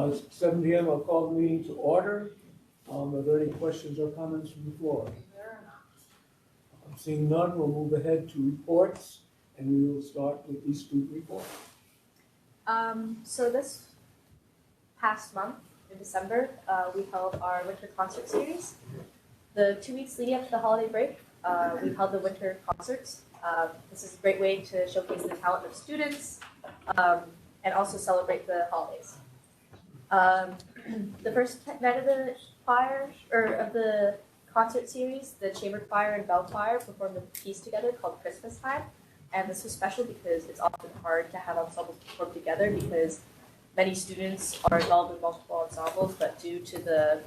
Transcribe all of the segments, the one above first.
It's 7 p.m. I'll call the meeting to order. Are there any questions or comments from the floor? I'm seeing none. We'll move ahead to reports, and we will start with the student report. So this past month in December, we held our winter concert series. The 2 weeks leading up to the holiday break, we held the winter concerts. This is a great way to showcase the talent of students and also celebrate the holidays. The first night of the choir, or of the concert series, the chamber choir and bell choir performed a piece together called Christmas Time. And this was special because it's often hard to have ensembles perform together because many students are involved in multiple ensembles, but due to the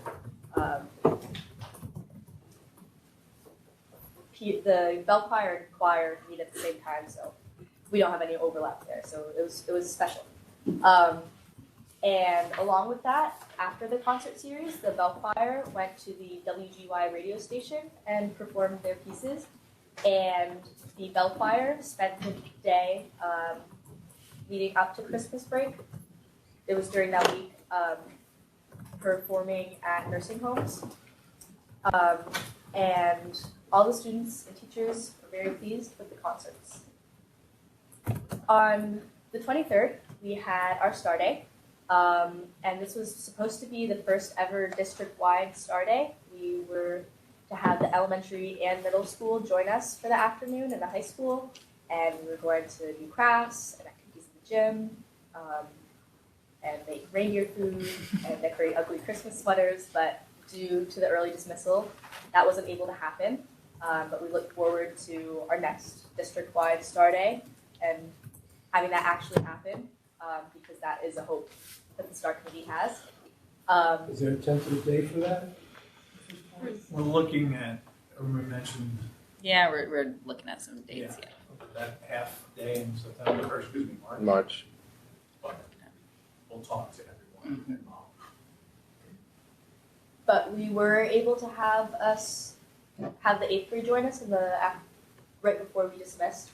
bell choir and choir meet at the same time, so we don't have any overlap there. So it was special. And along with that, after the concert series, the bell choir went to the WGY radio station and performed their pieces. And the bell choir spent the day leading up to Christmas break. It was during that week performing at nursing homes. And all the students and teachers were very pleased with the concerts. On the 23rd, we had our Star Day. And this was supposed to be the first ever district-wide Star Day. We were to have the elementary and middle school join us for the afternoon and the high school. And we were going to do crafts and activities in the gym, and make reindeer food and decorate ugly Christmas sweaters. But due to the early dismissal, that wasn't able to happen. But we look forward to our next district-wide Star Day and having that actually happen, because that is a hope that the Star Committee has. Is there a tentative date for that? We're looking at, we mentioned. Yeah, we're looking at some dates. Yeah. That half day in September, or excuse me, March. But we'll talk to everyone involved. But we were able to have the 8th grade join us right before we dismissed.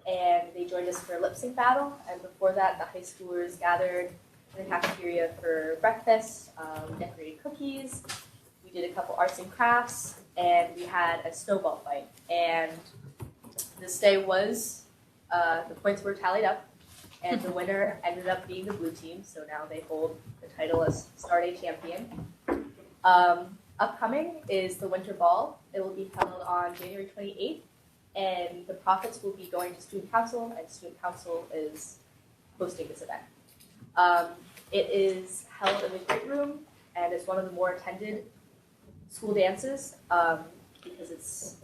And they joined us for a lip sync battle. And before that, the high schoolers gathered in the cafeteria for breakfast. We decorated cookies. We did a couple arts and crafts, and we had a snowball fight. And this day was, the points were tallied up, and the winner ended up being the blue team. So now they hold the title as Star Day champion. Upcoming is the Winter Ball. It will be held on January 28th. And the profits will be going to Student Council, and Student Council is hosting this event. It is held in the great room, and it's one of the more attended school dances because it's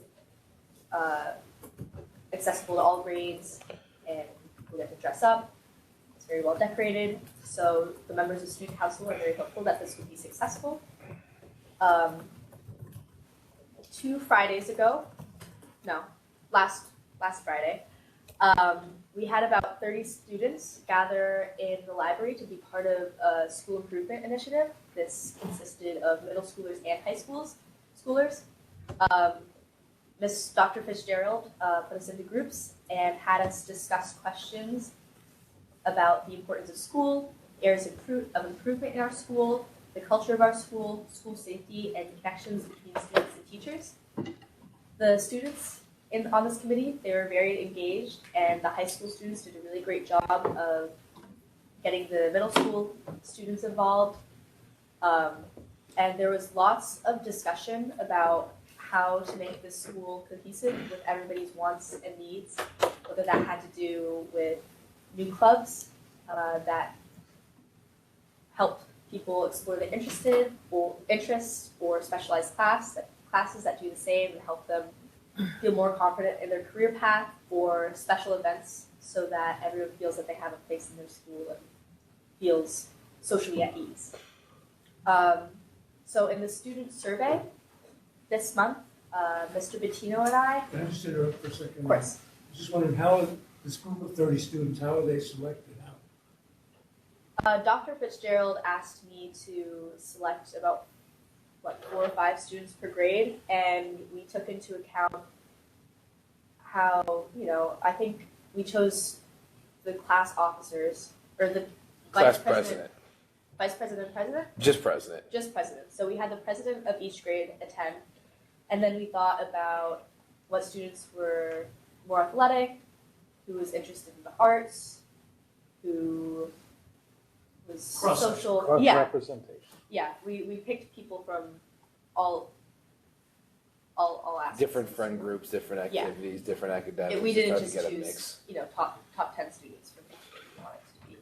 accessible to all grades, and people get to dress up. It's very well decorated, so the members of Student Council are very hopeful that this will be successful. 2 Fridays ago, no. Last Friday, we had about 30 students gather in the library to be part of a school improvement initiative. This consisted of middle schoolers and high schoolers. Dr. Fitzgerald put us into groups and had us discuss questions about the importance of school, areas of improvement in our school, the culture of our school, school safety, and connections between students and teachers. The students on this committee, they were very engaged, and the high school students did a really great job of getting the middle school students involved. And there was lots of discussion about how to make this school cohesive with everybody's wants and needs, whether that had to do with new clubs that helped people explore their interests or specialized classes that do the same and help them feel more confident in their career path, or special events so that everyone feels that they have a place in their school and feels socially at ease. So in the student survey this month, Mr. Bettino and I... Can I just interrupt for a second? Of course. I was just wondering, how are this group of 30 students, how are they selected? Dr. Fitzgerald asked me to select about 4 or 5 students per grade, and we took into account how, I think we chose the class officers, or the Class president. Vice president, president? Just president. Just president. So we had the president of each grade attend, and then we thought about what students were more athletic, who was interested in the arts, who was Cross-section. social. Yeah, Representation. yeah. We picked people from all aspects. Different friend groups, different Yeah. activities, different academics. We didn't tried to just get a choose, mix. top 10 students from each grade. We wanted it to be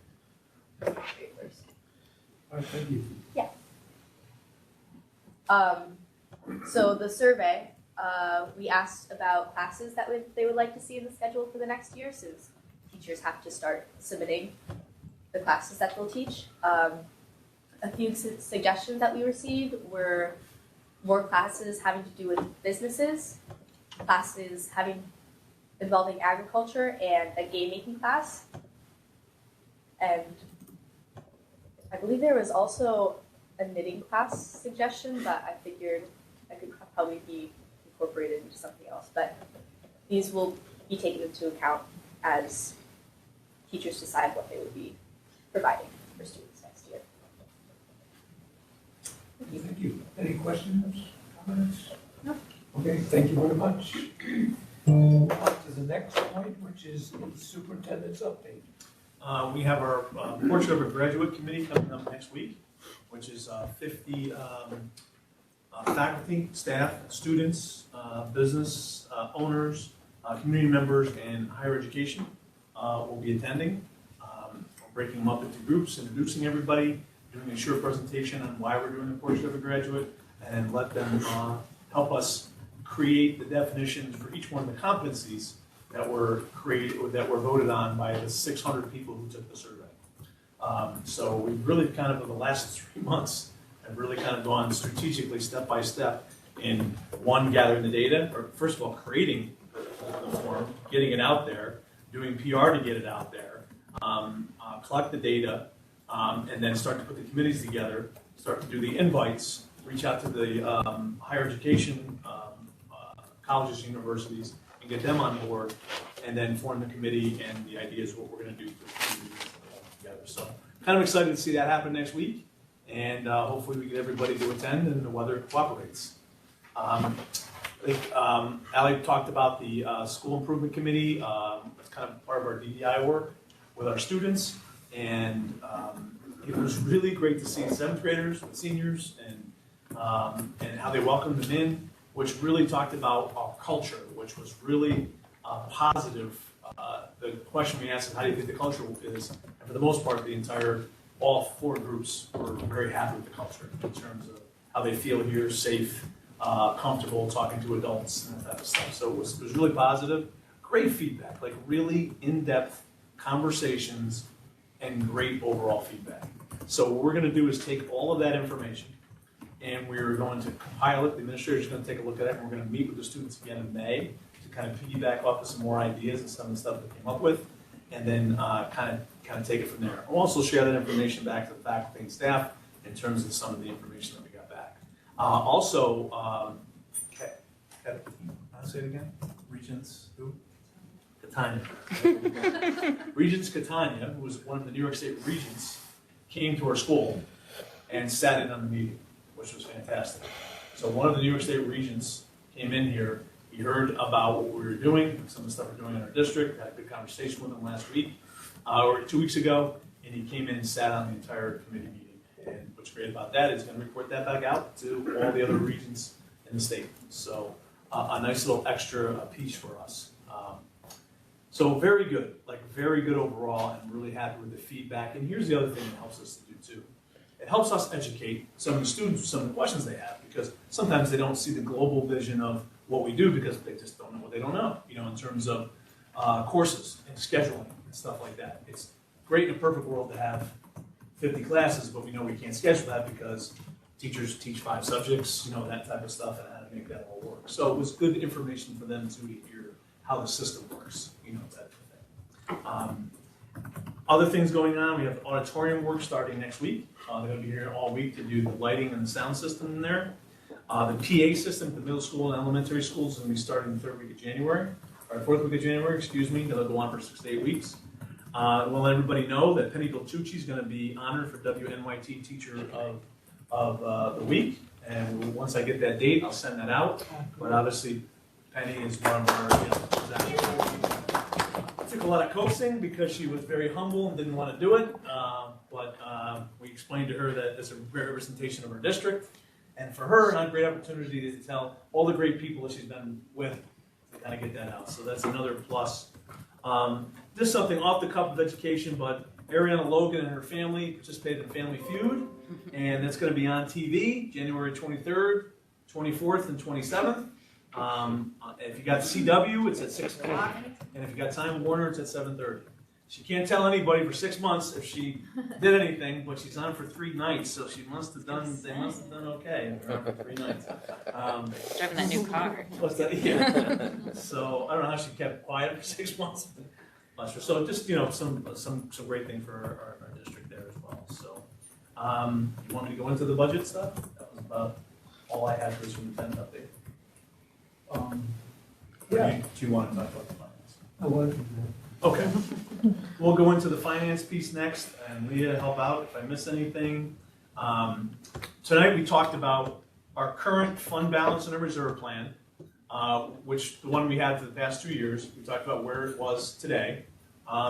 from each grade first. All right, thank you. So the survey, we asked about classes that they would like to see in the schedule for the next year, since teachers have to start submitting the classes that they'll teach. A few suggestions that we received were more classes having to do with businesses, classes involving agriculture, and a game making class. And I believe there was also a knitting class suggestion, but I figured that could probably be incorporated into something else. But these will be taken into account as teachers decide what they would be providing for students next year. Thank you. Any questions, comments? No. Okay, thank you very much. On to the next point, which is the superintendent's update. We have our portrait of a graduate committee coming up next week, which is 50 faculty, staff, students, business owners, community members, and higher education will be attending. We're breaking them up into groups, introducing everybody, doing a short presentation on why we're doing the portrait of a graduate, and let them help us create the definitions for each one of the competencies that were voted on by the 600 people who took the survey. So we've really kind of, in the last 3 months, have really kind of gone strategically, step by step, in one, gathering the data, or first of all, creating the form, getting it out there, doing PR to get it out there, collect the data, and then start to put the committees together, start to do the invites, reach out to the higher education colleges, universities, and get them on board, and then form the committee, and the idea is what we're going to do together. So kind of excited to see that happen next week, and hopefully we get everybody to attend and the weather cooperates. I think Allie talked about the school improvement committee. It's kind of part of our DEI work with our students, and it was really great to see 7th graders with seniors and how they welcomed them in, which really talked about our culture, which was really positive. The question we asked is, how do you think the culture is? And for the most part, all 4 groups were very happy with the culture in terms of how they feel here, safe, comfortable talking to adults and that type of stuff. So it was really positive. Great feedback, like really in-depth conversations and great overall feedback. So what we're going to do is take all of that information, and we're going to compile it. The administrator is going to take a look at it, and we're going to meet with the students again in May to kind of piggyback off of some more ideas and some of the stuff that came up with, and then kind of take it from there. We'll also share that information back to the faculty and staff in terms of some of the information that we got back. I'll say it again. Regents who? Catania. Regents Catania, who was one of the New York State regents, came to our school and sat in on the meeting, which was fantastic. So one of the New York State regents came in here. He heard about what we were doing, some of the stuff we're doing in our district. Had a good conversation with him last week, or 2 weeks ago, and he came in and sat on the entire committee meeting. And what's great about that is going to report that back out to all the other regions in the state. So a nice little extra piece for us. So very good, very good overall, and really happy with the feedback. And here's the other thing that helps us to do too. It helps us educate some of the students with some of the questions they have, because sometimes they don't see the global vision of what we do because they just don't know what they don't know, in terms of courses and scheduling and stuff like that. It's great in a perfect world to have 50 classes, but we know we can't schedule that because teachers teach 5 subjects, that type of stuff, and how to make that all work. So it was good information for them to hear how the system works, that type of thing. Other things going on, we have auditorium work starting next week. They're going to be here all week to do the lighting and the sound system in there. The PA system at the middle school and elementary schools is going to be starting the 4th week of January, excuse me. That'll go on for 6 to 8 weeks. We'll let everybody know that Penny Beltucci is going to be honored for WNYT Teacher of the Week. And once I get that date, I'll send that out. But obviously, Penny is one of our, took a lot of coaxing because she was very humble and didn't want to do it. But we explained to her that it's a great representation of her district. And for her, a great opportunity to tell all the great people that she's been with to kind of get that out. So that's another plus. Just something off the cuff of education, but Ariana Logan and her family participated in Family Feud, and that's going to be on TV January 23rd, 24th, and 27th. If you got CW, it's at 6 o'clock, and if you got Time Warner, it's at 7:30. She can't tell anybody for 6 months if she did anything, but she's on for 3 nights, so she must have done. They must have done okay if they're on for 3 nights. Driving that new car. What's that? Yeah. So I don't know how she kept quiet for 6 months. So just some great thing for our district there as well. So you want me to go into the budget stuff? That was about all I had for this superintendent update. Yeah, Do you want to talk about the finance? I wanted to. Okay. We'll go into the finance piece next, and Leah, help out if I miss anything. Tonight we talked about our current fund balance in a reserve plan, which the one we had for the past 2 years. We talked about where it was today,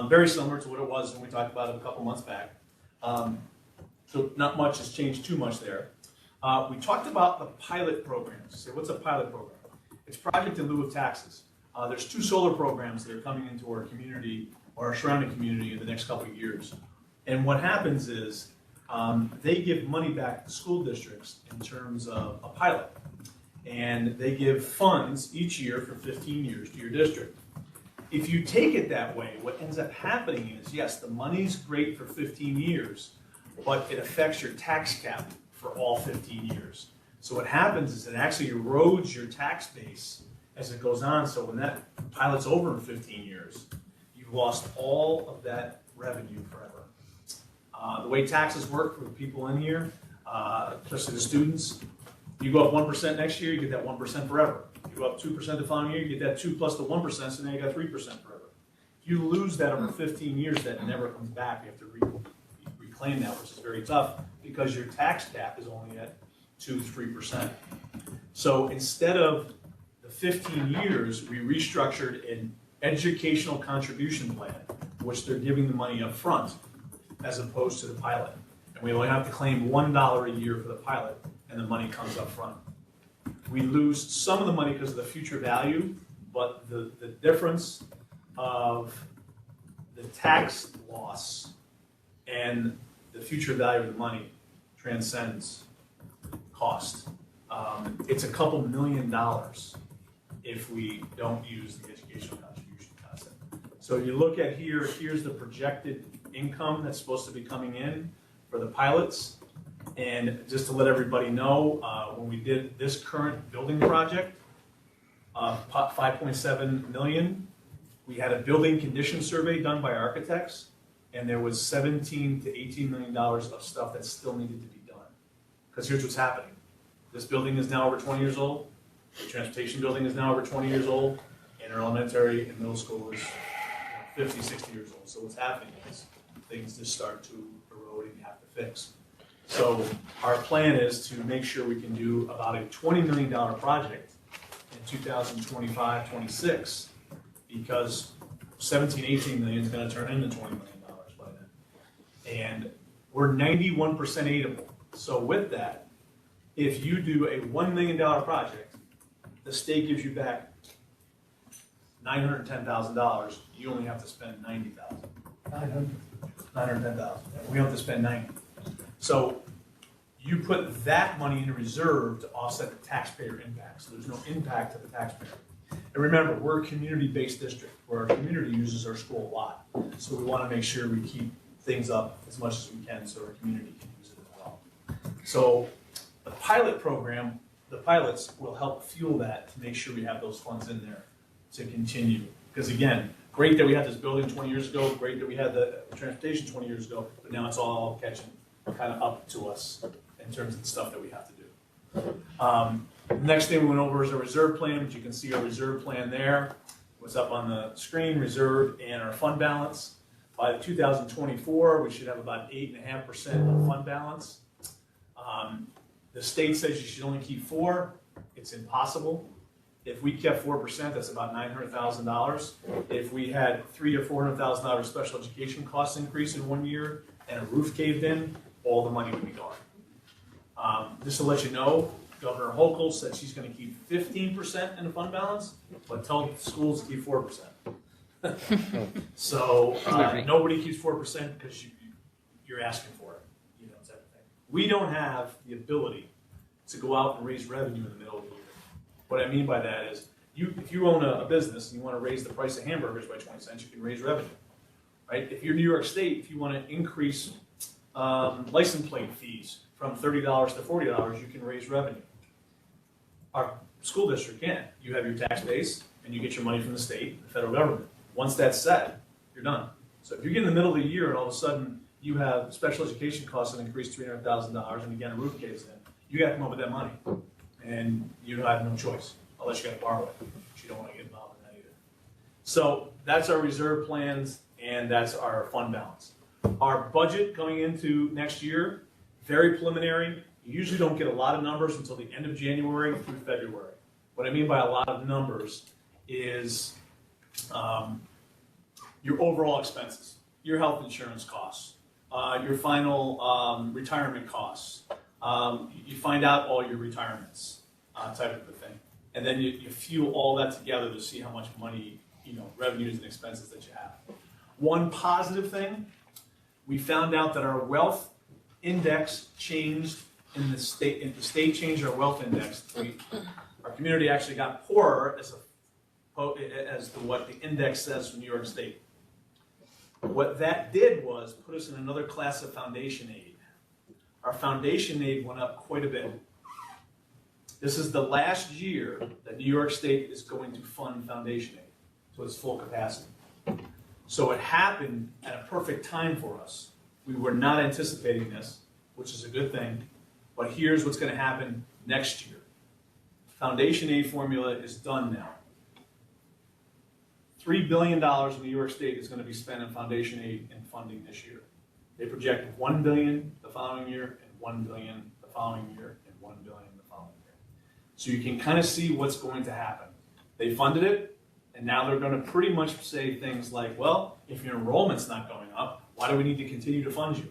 very similar to what it was when we talked about it a couple months back. So not much has changed too much there. We talked about the pilot programs. So what's a pilot program? It's project in lieu of taxes. There's 2 solar programs that are coming into our community or our surrounding community in the next couple of years. And what happens is they give money back to school districts in terms of a pilot. And they give funds each year for 15 years to your district. If you take it that way, what ends up happening is, yes, the money's great for 15 years, but it affects your tax cap for all 15 years. So what happens is it actually erodes your tax base as it goes on. So when that pilot's over in 15 years, you've lost all of that revenue forever. The way taxes work for the people in here, especially the students, you go up 1% next year, you get that 1% forever. You go up 2% the following year, you get that 2 plus the 1%, so now you got 3% forever. If you lose that over 15 years, that never comes back. You have to reclaim that, which is very tough because your tax cap is only at 2-3%. So instead of the 15 years, we restructured an educational contribution plan, which they're giving the money up front, as opposed to the pilot. And we only have to claim $1 a year for the pilot, and the money comes up front. We lose some of the money because of the future value, but the difference of the tax loss and the future value of the money transcends cost. It's a couple $1 million if we don't use the educational contribution concept. So you look at here, here's the projected income that's supposed to be coming in for the pilots. And just to let everybody know, when we did this current building project, 5.7 million, we had a building condition survey done by architects, and there was $17 to $18 million of stuff that still needed to be done. Because here's what's happening. This building is now over 20 years old. The transportation building is now over 20 years old. And our elementary and middle school is 50, 60 years old. So what's happening is things just start to erode and you have to fix. So our plan is to make sure we can do about a $20 million project in 2025-26 because 17, 18 million is going to turn into $20 million by then. And we're 91% aidable. So with that, if you do a $1 million project, the state gives you back $910,000. You only have to spend $90,000. $910,000. We have to spend $90,000. So you put that money in a reserve to offset the taxpayer impact. So there's no impact to the taxpayer. And remember, we're a community-based district where our community uses our school a lot. So we want to make sure we keep things up as much as we can so our community can use it as well. So the pilot program, the pilots will help fuel that to make sure we have those funds in there to continue. Because again, great that we had this building 20 years ago, great that we had the transportation 20 years ago, but now it's all catching kind of up to us in terms of the stuff that we have to do. Next thing we went over is our reserve plan, which you can see our reserve plan there. What's up on the screen, reserve and our fund balance. By 2024, we should have about 8.5% of fund balance. The state says you should only keep 4%. It's impossible. If we kept 4%, that's about $900,000. If we had $300,000 or $400,000 special education cost increase in 1 year and a roof caved in, all the money would be gone. Just to let you know, Governor Hochul said she's going to keep 15% in the fund balance, but tell the schools to keep 4%. So nobody keeps 4% because you're asking for it, you know, type of thing. We don't have the ability to go out and raise revenue in the middle of the year. What I mean by that is, if you own a business and you want to raise the price of hamburgers by 20 cents, you can raise revenue, right? If you're New York State, if you want to increase license plate fees from $30 to $40, you can raise revenue. Our school district can't. You have your tax base and you get your money from the state, the federal government. Once that's set, you're done. So if you get in the middle of the year and all of a sudden you have special education costs that increase $300,000 and again a roof caves in, you got to come up with that money. And you have no choice unless you got to borrow it. But you don't want to get involved in that either. So that's our reserve plans and that's our fund balance. Our budget going into next year, very preliminary. You usually don't get a lot of numbers until the end of January through February. What I mean by a lot of numbers is your overall expenses, your health insurance costs, your final retirement costs. You find out all your retirements, type of a thing. And then you fuel all that together to see how much money, you know, revenues and expenses that you have. One positive thing, we found out that our wealth index changed in the state changed our wealth index. Our community actually got poorer as to what the index says for New York State. What that did was put us in another class of foundation aid. Our foundation aid went up quite a bit. This is the last year that New York State is going to fund foundation aid to its full capacity. So it happened at a perfect time for us. We were not anticipating this, which is a good thing, but here's what's going to happen next year. Foundation aid formula is done now. $3 billion in New York State is going to be spent on foundation aid and funding this year. They project $1 billion the following year, and $1 billion the following year, and $1 billion the following year. So you can kind of see what's going to happen. They funded it, and now they're going to pretty much say things like, well, if your enrollment's not going up, why do we need to continue to fund you?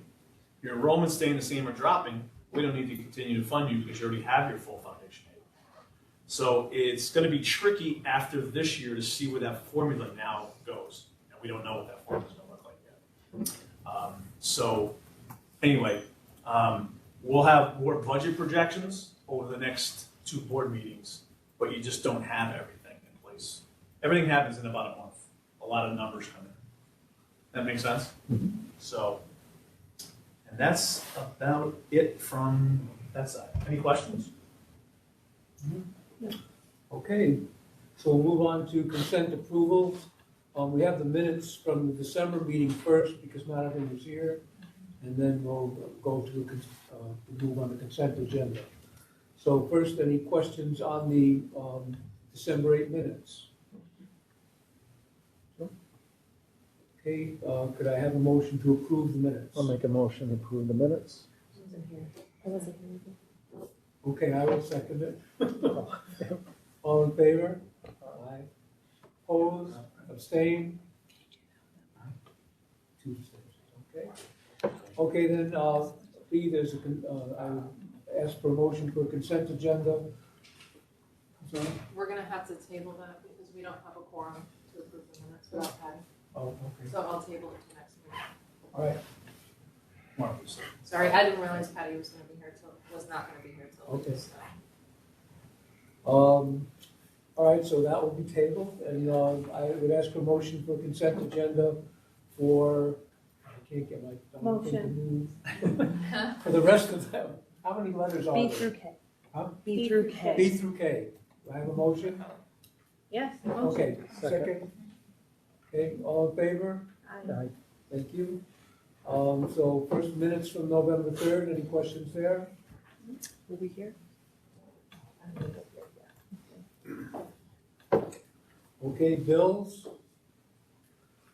If your enrollment's staying the same or dropping, we don't need to continue to fund you because you already have your full foundation aid. So it's going to be tricky after this year to see where that formula now goes. And we don't know what that formula is going to look like yet. So anyway, we'll have more budget projections over the next 2 board meetings, but you just don't have everything in place. Everything happens in about a month. A lot of numbers come in. That makes sense? Mm-hmm. So, and that's about it from that side. Any questions? Mm-hmm. Okay, so we'll move on to consent approval. We have the minutes from the December meeting first because not everyone was here, and then we'll go to move on the consent agenda. So first, any questions on the December 8 minutes? Okay, could I have a motion to approve the minutes? I'll make a motion to approve the minutes. I wasn't here. Okay, I will second it. All in favor? Aye. Opposed? Abstain? 2 abstentions, okay. Okay, then, B, there's I would ask for a motion for a consent agenda. Sorry? We're gonna have to table that because we don't have a quorum to approve the minutes without Patty. Oh, okay, So I'll table it to next meeting. all right, Sorry, I didn't realize Patty was not gonna be here till. Okay. So. all right, so that will be tabled, and, I would ask for a motion for consent agenda for, I can't get my. Motion. For the rest of them, how many letters are there? B through K. Huh? B through K. B through K. Do I have a motion? Yes. Okay, second. Okay, all in favor? Aye. Thank you. So first minutes from November 3rd, any questions there? Will we hear? Okay, bills?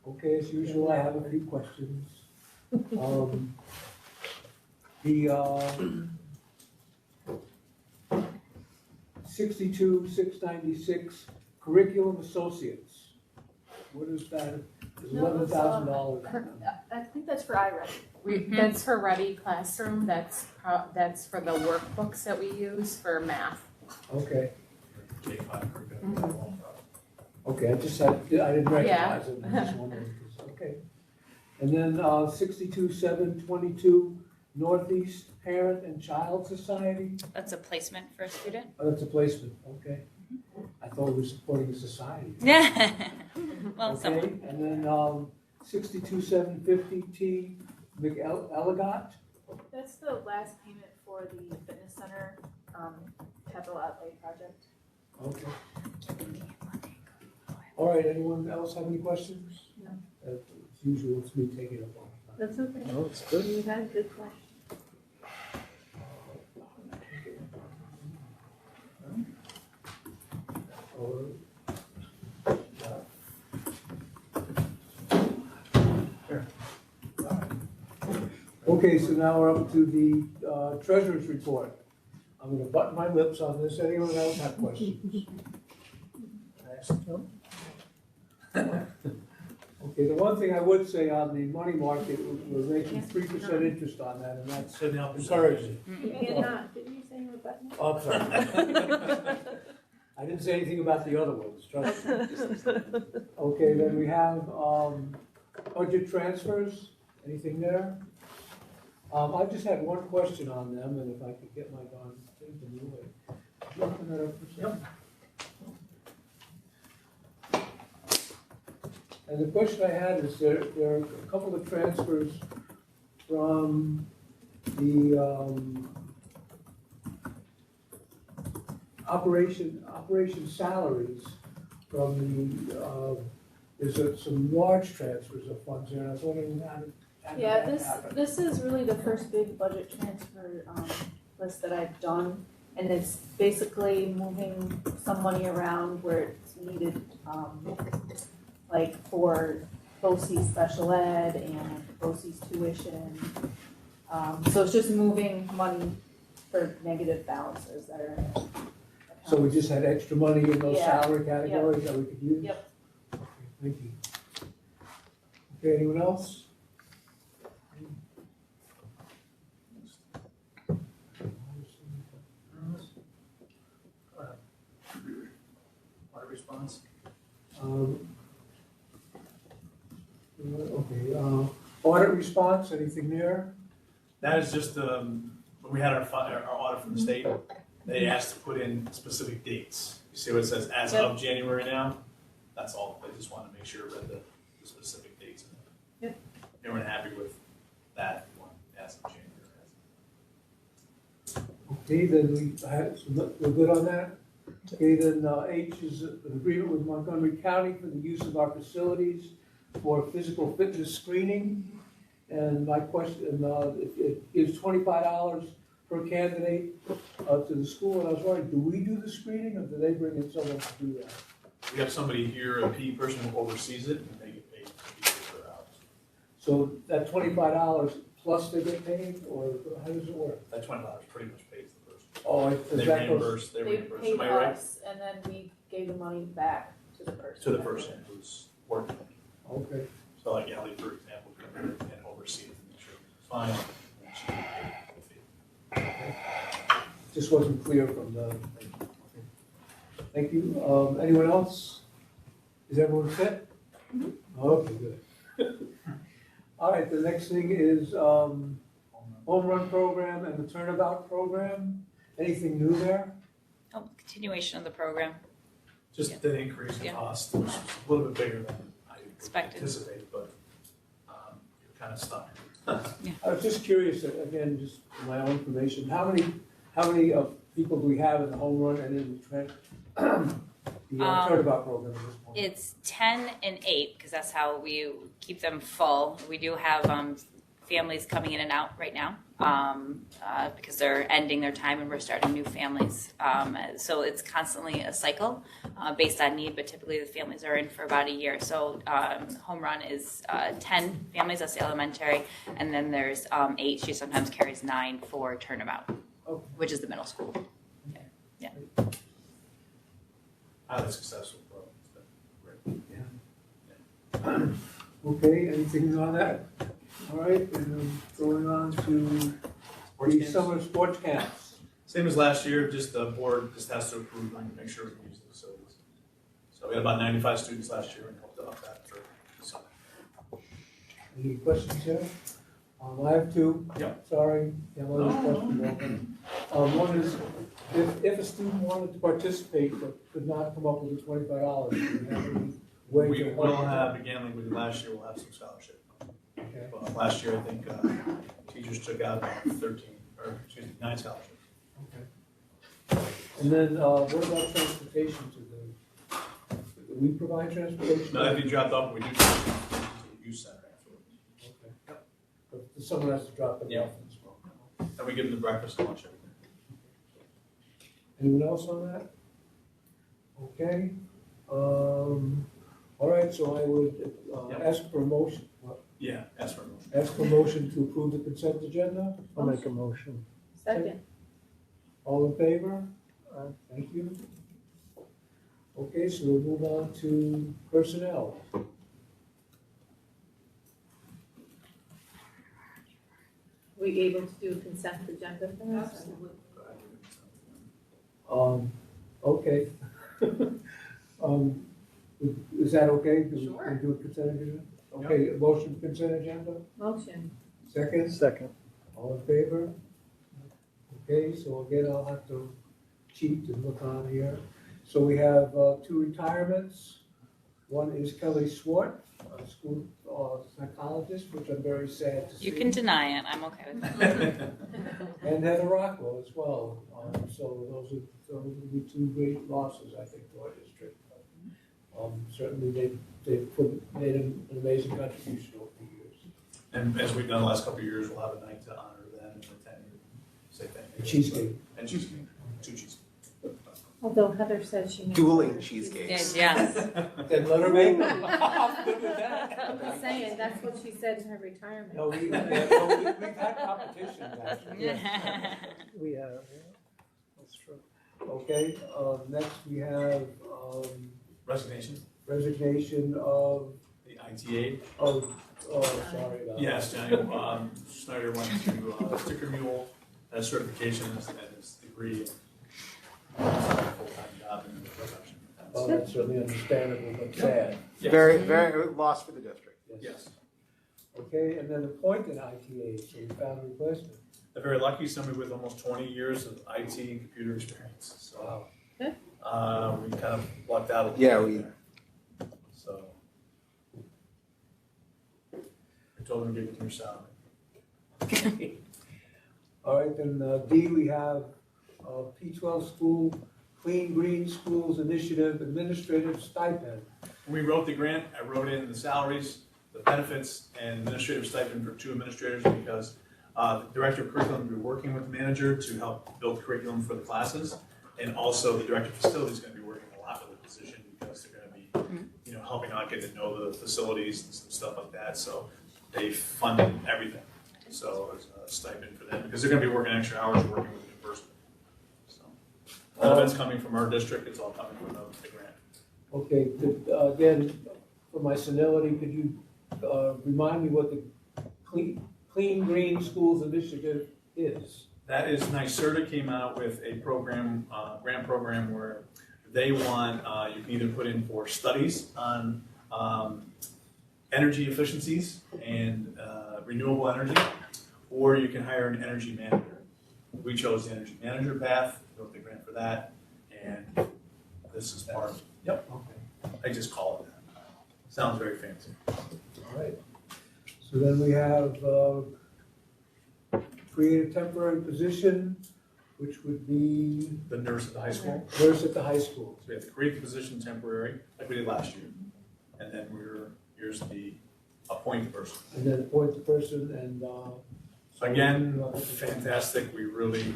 Okay, as usual, I have a few questions. The 62,696 curriculum associates. What is that? It's $11,000. I think that's for iReady. That's for Ready Classroom, that's for the workbooks that we use for math. Okay, K-5 curriculum. okay, I didn't recognize it, I was just wondering, okay. And then 62,722 Northeast Parent and Child Society, That's a placement for a student? oh, that's a placement, okay. I thought we were supporting a society. Yeah. Well, Okay, someone. and then 62,750 T McElligott, That's the last payment for the fitness center, capital outlay project. okay. All right, anyone else have any questions? No. As usual, it's me taking up all the time. That's okay. No, it's good. You had good questions. Okay, so now we're up to the treasurer's report. I'm gonna button my lips on this. Anyone else have questions? Okay, the one thing I would say on the money market, we're making 3% interest on that, and that's So now, encouraging. Didn't you say you were button? Oh, I'm sorry. I didn't say anything about the other ones, trust me. Okay, then we have budget transfers. Anything there? I just had one question on them, and if I could get my darn thing to move it. Could you open that up for a second? And the question I had is there are a couple of transfers from the operation salaries from the, there's some large transfers of funds there, and I was wondering how did Yeah, that happen? this is really the first big budget transfer, list that I've done. And it's basically moving some money around where it's needed, like for BOCE's special ed and BOCE's tuition. So it's just moving money for negative balances that are in it. So we just had extra money in those Yeah, salary categories that we could use? Yep. Okay, thank you. Okay, anyone else? audit response? Okay, audit response, anything there? That is just, when we had our audit from the state, they asked to put in specific dates. You see what it says, as of January now? That's all, they just wanted to make sure that the specific dates. Yep. They weren't happy with that one, as of January. Okay, then we're good on that? Okay, then H is an agreement with Montgomery County for the use of our facilities for physical fitness screening. And my question, it is $25 per candidate to the school, and I was wondering, do we do the screening, or do they bring in someone to do that? We have somebody here, a PE person who oversees it, and they get paid to be here for hours. So that $25 plus they get paid, or how does it work? That $20 pretty much pays the person. Oh, They does that go? reimburse, They paid am I right? us, and then we gave the money back to the person. To the person who's working. Okay, So like Ellie, for example, come in and oversee it, and make sure it's fine. and she can pay the fee. just wasn't clear from the, okay. Thank you. Anyone else? Is everyone set? Okay, good. All right, the next thing is home run program and the turnabout program. Anything new there? Oh, continuation of the program. Just the increase in Yeah. cost, which is a little bit bigger than I would Expected. anticipate, but you're kind of stuck. I was just curious, again, just for my own information, how many people do we have in the home run and in the turnabout program at this point? It's 10 and 8 because that's how we keep them full. We do have families coming in and out right now because they're ending their time and we're starting new families. So it's constantly a cycle based on need, but typically the families are in for about a year. So home run is 10 families, that's the elementary, and then there's 8. She sometimes carries 9 for turnabout, Okay. which is the middle school. Highly successful program. It's been great. Okay, anything on that? All right, and going on to Sports the games? summer sports camps. Same as last year, just the board just has to approve and make sure we can use the facilities. So we had about 95 students last year and helped out that for the summer. Any questions there? I have two. Yep. Sorry, yeah, one No, is question. One is, if a student wanted to participate but could not come up with the $25, do you have any way We to? will have, again, like we did last year, we'll have some scholarship. Okay. But last year, I think teachers took out about 9 scholarships. Okay. And then, what about transportation to do we provide transportation? No, that'd be dropped off, we do to the youth center afterwards. Okay. But someone has to drop them Yeah. off as well. And we give them the breakfast and lunch every day. Anyone else on that? Okay. All right, so I would Yep. ask for a motion, Yeah, ask for a motion. ask for a motion to approve the consent agenda. I'll make a motion. Second. All in favor? Thank you. Okay, so we'll move on to personnel. We able to do consent agenda for this? Absolutely. Okay. Is that okay? Do we Sure. do a consent agenda? Okay, a motion for consent agenda? Motion. Second? Second. All in favor? Okay, so again, I'll have to cheat and look on here. So we have 2 retirements. One is Kelly Swart, a school psychologist, which I'm very sad to see. You can deny it, I'm okay with that. And Heather Rockwell as well. So those would be 2 great losses, I think, to our district. Certainly made an amazing contribution over the years. And as we've done the last couple of years, we'll have a night to honor them and attend and say thank you. Cheesecake. And cheesecake, 2 cheesecakes. Although Heather says she. Dueling cheesecakes. Yes. Then let her make them. I'm good with that. I'm just saying, that's what she said in her retirement. No, we've had competitions, actually. Yes. We have, yeah. That's true. Okay, next we have Resignation, resignation of, the IT aide. sorry about that. Yes, Johnny, Snyder went to sticker mule, has certification and his degree. Full-time job in the production. Oh, that's certainly understandable, but sad. Yes. Very lost for the district. Yes. Okay, and then appointed ITA, so we found a replacement. They're very lucky, somebody with almost 20 years of IT and computer experience, so. Good. We kind of lucked out a little Yeah, bit there. So. I told them to give it to your salary. All right, then D, we have P12 School Clean Green Schools Initiative Administrative Stipend. When we wrote the grant, I wrote in the salaries, the benefits, and administrative stipend for 2 administrators because the director of curriculum will be working with the manager to help build curriculum for the classes. And also the director of facilities is going to be working a lot with the position because they're going to be, helping out, get to know the facilities and some stuff like that. So they funded everything. So it's a stipend for them because they're going to be working extra hours working with the university. So none of it's coming from our district, it's all coming from the grant. Okay, again, for my senility, could you remind me what the Clean Green Schools Initiative is? That is, NYSERDA came out with a program, grant program where they want, you can either put in for studies on energy efficiencies and renewable energy, or you can hire an energy manager. We chose the energy manager path, wrote the grant for that, and this is part of it. Yep, Okay, I just call it that. Sounds very fancy. all right. So then we have create a temporary position, which would be The nurse at the high school, nurse at the high school. so we have to create the position temporary, like we did last year. And then here's the appoint the person. And then appoint the person and, So again, fantastic, we really,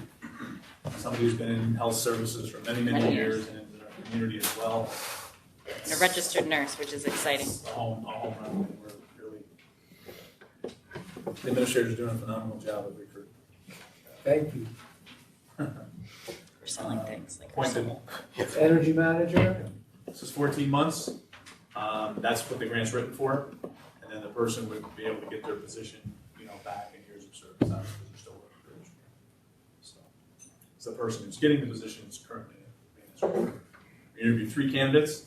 somebody who's been in health services for many, many Many years and in our community as well. And a registered nurse, which is exciting. A home run, we're really, the administrator's doing a phenomenal job of recruiting. thank you. For selling things like Appointed, Energy manager, this is 14 months, that's what the grant's written for, and then the person would be able to get their position, back in years of service, not because they're still working for the So, it's the person who's getting the position is currently being administrator. We interviewed 3 candidates.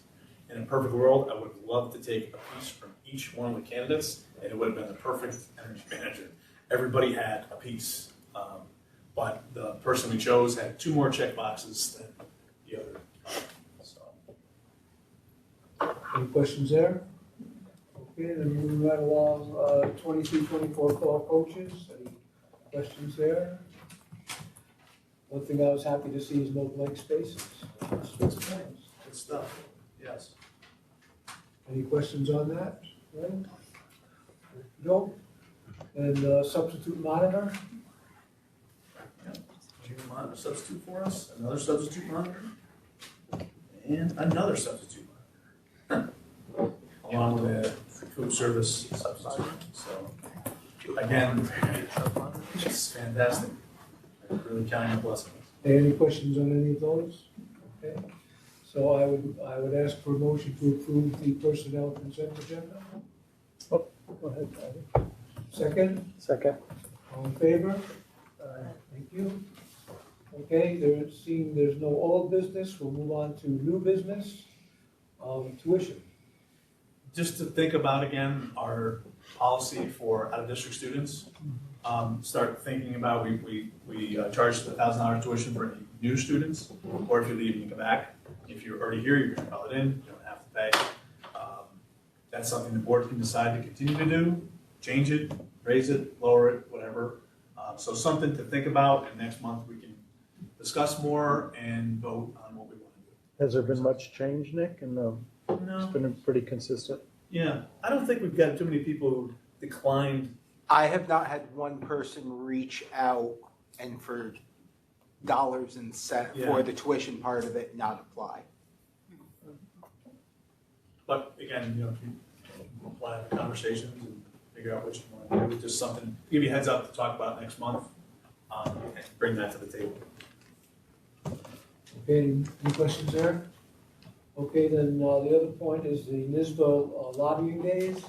In a perfect world, I would love to take a piece from each one of the candidates, and it would have been the perfect energy manager. Everybody had a piece, but the person we chose had 2 more check boxes than the other. So, any questions there? Okay, then moving right along, 23-24 fall coaches, any questions there? One thing I was happy to see is no blank spaces. good stuff, yes. Any questions on that? Right? No? And substitute monitor? Junior monitor substitute for us, another substitute monitor, and another substitute monitor. Along with a food service substitute, so again, it's fantastic. Really counting the blessings. Any questions on any of those? Okay, so I would ask for a motion to approve the personnel consent agenda. Go ahead, Patty. Second, Second. all in favor? Thank you. Okay, seeing there's no old business, we'll move on to new business, tuition. Just to think about again, our policy for out-of-district students, start thinking about, we charge $1,000 tuition for any new students, or if you leave and you come back. If you're already here, you're gonna call it in, you don't have to pay. That's something the board can decide to continue to do, change it, raise it, lower it, whatever. So something to think about, and next month we can discuss more and vote on what we want to do. Has there been much change, Nick? And No. it's been pretty consistent. Yeah, I don't think we've got too many people who declined. I have not had one person reach out and for dollars and cents Yeah. for the tuition part of it not apply. But again, if you apply the conversations and figure out what you want to do, just something, give you a heads up to talk about next month, and bring that to the table. Okay, any questions there? Okay, then the other point is the NISBA lobbying days.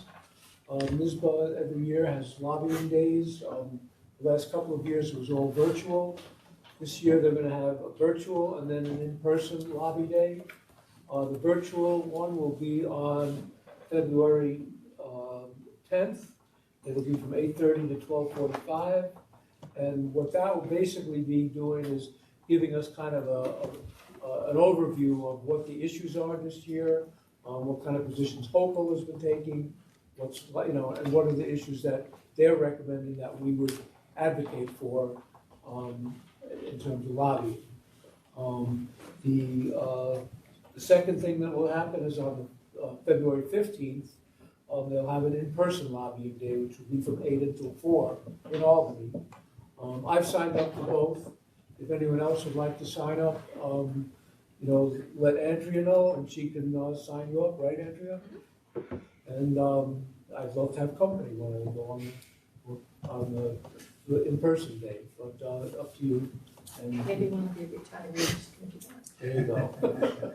NISBA every year has lobbying days. The last couple of years it was all virtual. This year they're gonna have a virtual and then an in-person lobby day. The virtual one will be on February 10th. It'll be from 8:30 to 12:45. And what that will basically be doing is giving us kind of an overview of what the issues are this year, what kind of positions Hopel has been taking, and what are the issues that they're recommending that we would advocate for in terms of lobbying. The second thing that will happen is on February 15th, they'll have an in-person lobbying day, which will be from 8 until 4 in Albany. I've signed up for both. If anyone else would like to sign up, let Andrea know and she can sign you up, right, Andrea? And I'd love to have company when I go on the in-person day, but up to you. And Maybe one of your retirees can do that. there you go.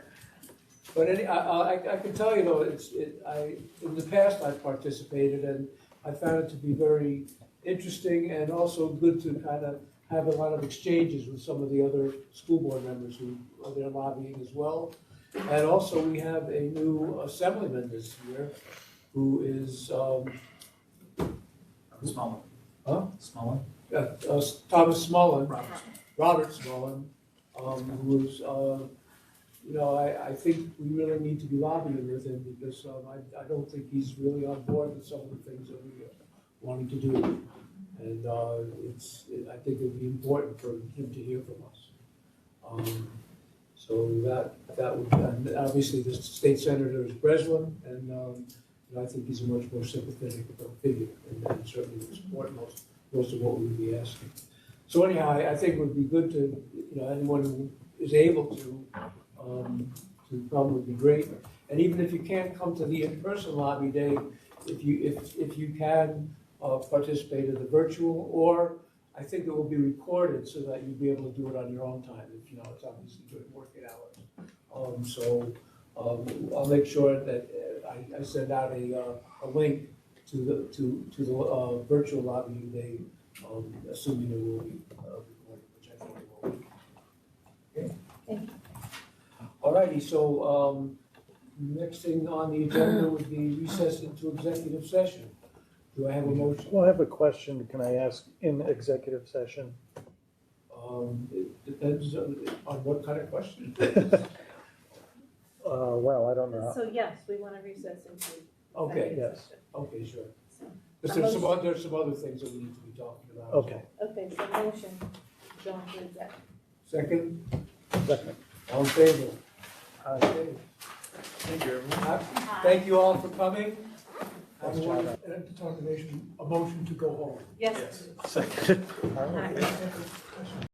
But I can tell you though, in the past I've participated and I found it to be very interesting and also good to kind of have a lot of exchanges with some of the other school board members who are there lobbying as well. And also we have a new assemblyman this year who is, Small huh? one. Small one. Thomas Smullen. Roberts. Robert Smullen, who is, I think we really need to be lobbying with him because I don't think he's really on board with some of the things that we are wanting to do. And I think it would be important for him to hear from us. So that would, and obviously the state senator is Breslin, and And I think he's a much more sympathetic figure, and certainly would support most of what we would be asking. So anyhow, I think it would be good to, anyone who is able to come would be great. And even if you can't come to the in-person lobby day, if you can participate in the virtual, or I think it will be recorded so that you'll be able to do it on your own time, if it's obviously during working hours. I'll make sure that I send out a link to the virtual lobby day, assuming it will be recorded, which I think it will be. Okay. Thank you. All righty, so next thing on the agenda would be recess into executive session. Do I have a motion? Well, I have a question. Can I ask in executive session? It depends on what kind of question. Well, I don't know. So yes, we want to recess into. Okay, Yes. okay, sure. So- Because there's some other things that we need to be talking about. as Okay. Okay, so motion, go into exec. well. Second, Second. all in favor? Aye. Okay. Thank you, everyone. Thank you all for coming. Thanks, Everyone, John. a motion to go home. Yes. Second. All right.